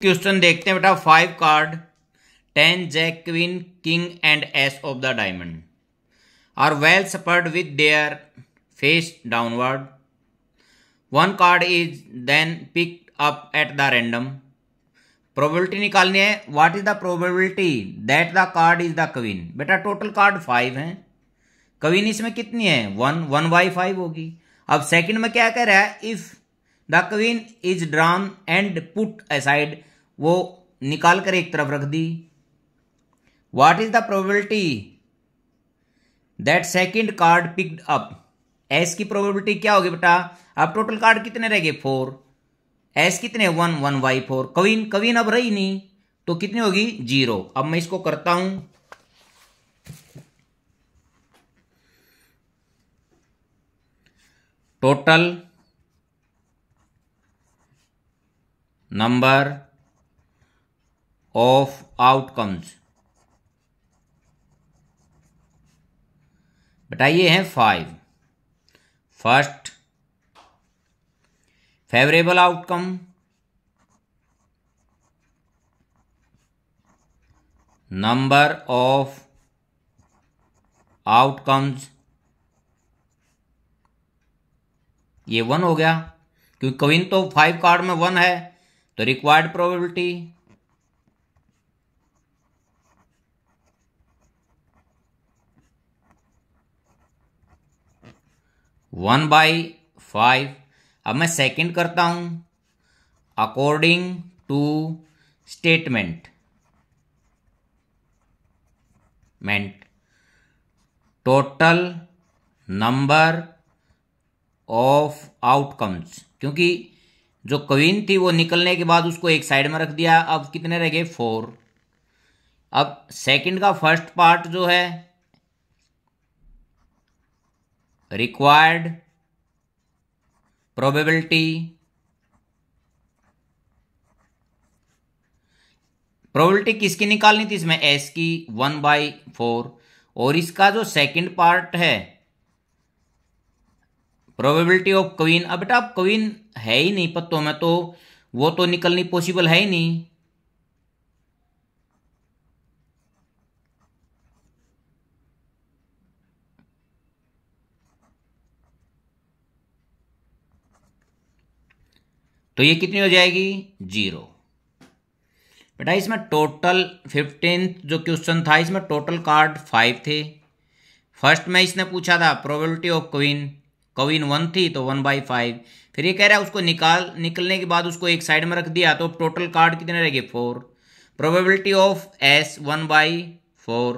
Question देखते हैं बेटा। 5 card 10 jack queen king and ace of the diamond are well spread with their face downward. One card is then picked up at the random. Probability निकालनी है। What is the probability that the card is the queen. बेटा total card 5 हैं, queen इसमें कितनी है 1 by 5 होगी। अब second में क्या कह रहा है, if the queen is drawn and put aside, वो निकाल कर एक तरफ रख दी। What is the probability that second card picked up. Ace की प्रोबेबिलिटी क्या होगी बेटा। अब टोटल कार्ड कितने रह गए 4, एस कितने 1 बाई 4। क्वीन अब रही नहीं तो कितनी होगी 0। अब मैं इसको करता हूं। टोटल नंबर ऑफ आउटकम्स बेटा ये हैं 5। First favourable outcome, number of outcomes ये 1 हो गया, क्योंकि क्वीन तो 5 कार्ड में 1 है, तो रिक्वायर्ड प्रोबेबिलिटी 1 बाई 5। अब मैं सेकंड करता हूं। According to statement total number of outcomes, क्योंकि जो क्वीन थी वो निकलने के बाद उसको एक साइड में रख दिया। अब कितने रह गए 4। अब सेकंड का फर्स्ट पार्ट जो है रिक्वायर्ड प्रोबेबिलिटी, प्रोबेबिलिटी किसकी निकालनी थी इसमें, एस की 1 बाई 4। और इसका जो सेकंड पार्ट है प्रोबेबिलिटी ऑफ क्वीन। अब बेटा अब क्वीन है ही नहीं पत्तों में, तो वो तो निकलनी पॉसिबल है ही नहीं। तो ये कितनी हो जाएगी 0। बेटा इसमें टोटल 15 जो क्वेश्चन था, इसमें टोटल कार्ड 5 थे। फर्स्ट में इसने पूछा था प्रोबेबिलिटी ऑफ क्वीन 1 थी तो 1 बाई 5। फिर ये कह रहा है उसको निकलने के बाद उसको एक साइड में रख दिया, तो टोटल कार्ड कितने रह गए 4। Probability of S 1 by 4।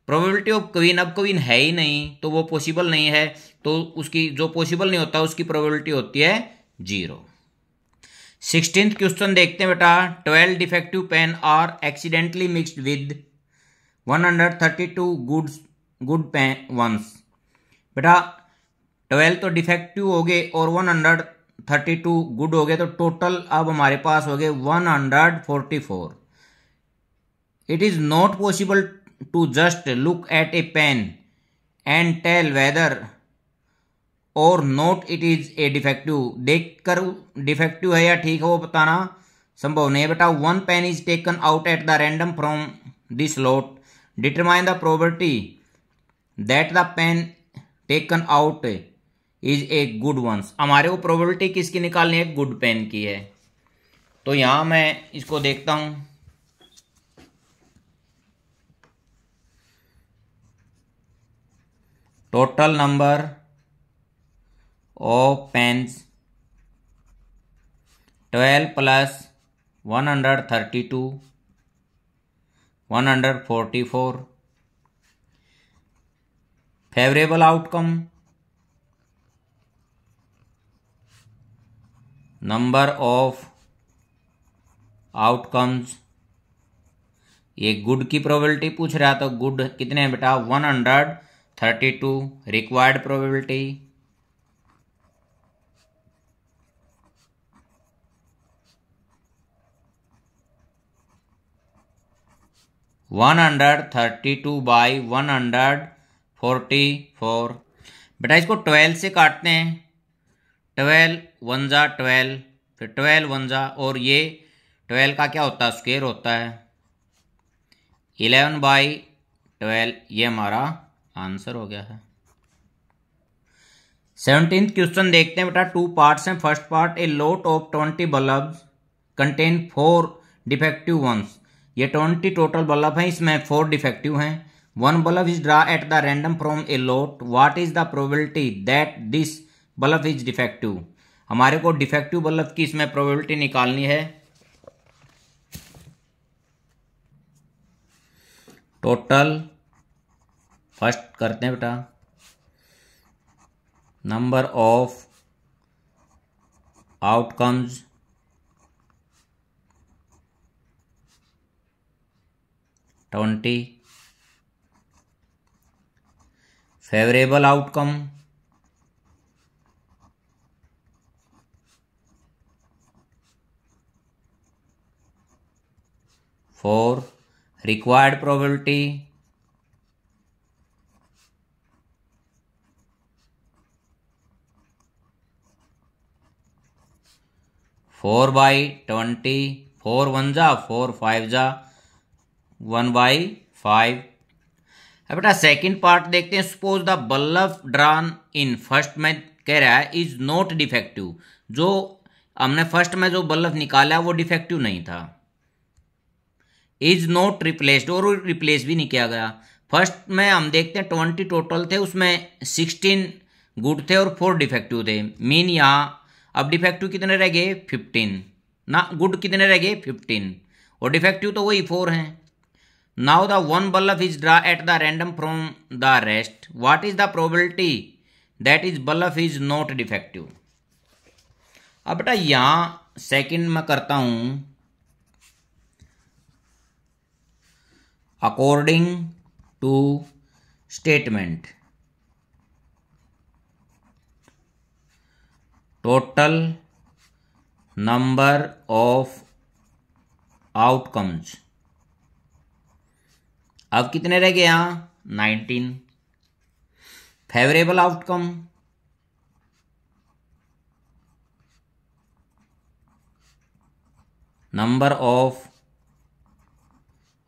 Probability of queen, अब क्वीन है ही नहीं तो वो पॉसिबल नहीं है, तो उसकी जो पॉसिबल नहीं होता उसकी प्रोबेबिलिटी होती है 0। 16th क्वेश्चन देखते हैं बेटा। 12 defective pen are accidentally mixed with 132 good pen ones. बेटा 12 तो डिफेक्टिव हो गए और 132 गुड हो गए, तो टोटल अब हमारे पास हो गए 144। It is not possible to just look at a pen and tell whether or not it is a defective. देखकर डिफेक्टिव है या ठीक है वो बताना संभव नहीं है बेटा। 1 pen is taken out at the random from this lot. Determine the probability that the pen taken out is a good ones. हमारे को प्रोबेबिलिटी किसकी निकालनी है, गुड पेन की है। तो यहां मैं इसको देखता हूं। Total number of pens 12 plus 132 144। Favourable outcome, number of outcomes, ये गुड की प्रोबेबिलिटी पूछ रहा तो गुड कितने हैं बेटा 132। Required probability 132 by 144। बेटा इसको 12 से काटते हैं। 12 1 जा 12, फिर 12 1 जा, और ये 12 का क्या होता है, स्क्वायर होता है। 11/12 ये हमारा आंसर हो गया है। 17th क्वेश्चन देखते हैं बेटा। 2 पार्ट्स हैं। First part, a lot of 20 bulb contain 4 defective ones. ये 20 टोटल बल्ब हैं, इसमें 4 डिफेक्टिव हैं। 1 bulb is draw at the random from a lot, what is the probability that this bulb is defective. हमारे को defective bulb की इसमें probability निकालनी है। टोटल फर्स्ट करते हैं बेटा, number of outcomes twenty, favourable outcome 4, required probability 4/20, 4 1 जा 4 5 जा 1/5। अब बेटा सेकंड पार्ट देखते हैं। Suppose the bulb drawn in, first में कह रहा है इज नॉट डिफेक्टिव। जो हमने फर्स्ट में जो बल्ब निकाला वो डिफेक्टिव नहीं था। इज नॉट रिप्लेस्ड, और रिप्लेस भी नहीं किया गया। फर्स्ट में हम देखते हैं 20 टोटल थे, उसमें 16 गुड थे और 4 डिफेक्टिव थे। मीन यहाँ अब डिफेक्टिव कितने रह गए, 15 ना, गुड कितने रह गए 15, और डिफेक्टिव तो वही 4 हैं। Now the 1 bulb is draw at the random from the rest, what is the probability that is bulb is not defective. अब बेटा यहाँ सेकंड में करता हूं, according to statement total number of outcomes, अब कितने रह गए यहां 19। Favourable outcome number of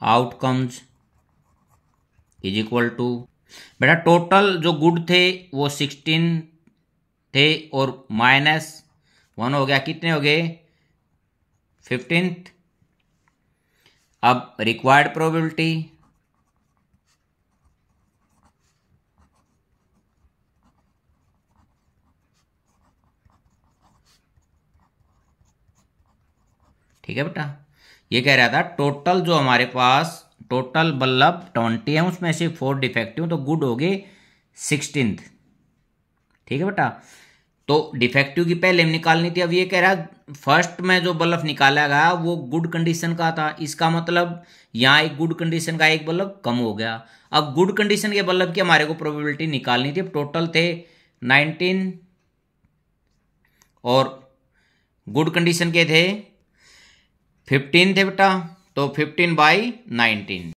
outcomes is equal to, बेटा टोटल जो गुड थे वो 16 थे और -1 हो गया, कितने हो गए 15। अब रिक्वायर्ड प्रोबेबिलिटी ठीक है बेटा, ये कह रहा था टोटल जो हमारे पास टोटल बल्ब 20 है उसमें से 4 डिफेक्टिव, तो गुड हो गए 16। ठीक है बेटा, तो डिफेक्टिव की पहले निकालनी थी। अब ये कह रहा है फर्स्ट में जो बल्ब निकाला गया वो गुड कंडीशन का था, इसका मतलब यहाँ एक गुड कंडीशन का एक बल्ब कम हो गया। अब गुड कंडीशन के बल्ब की हमारे को प्रोबेबिलिटी निकालनी थी। टोटल थे 19 और गुड कंडीशन के थे 15 थे बेटा, तो 15/19।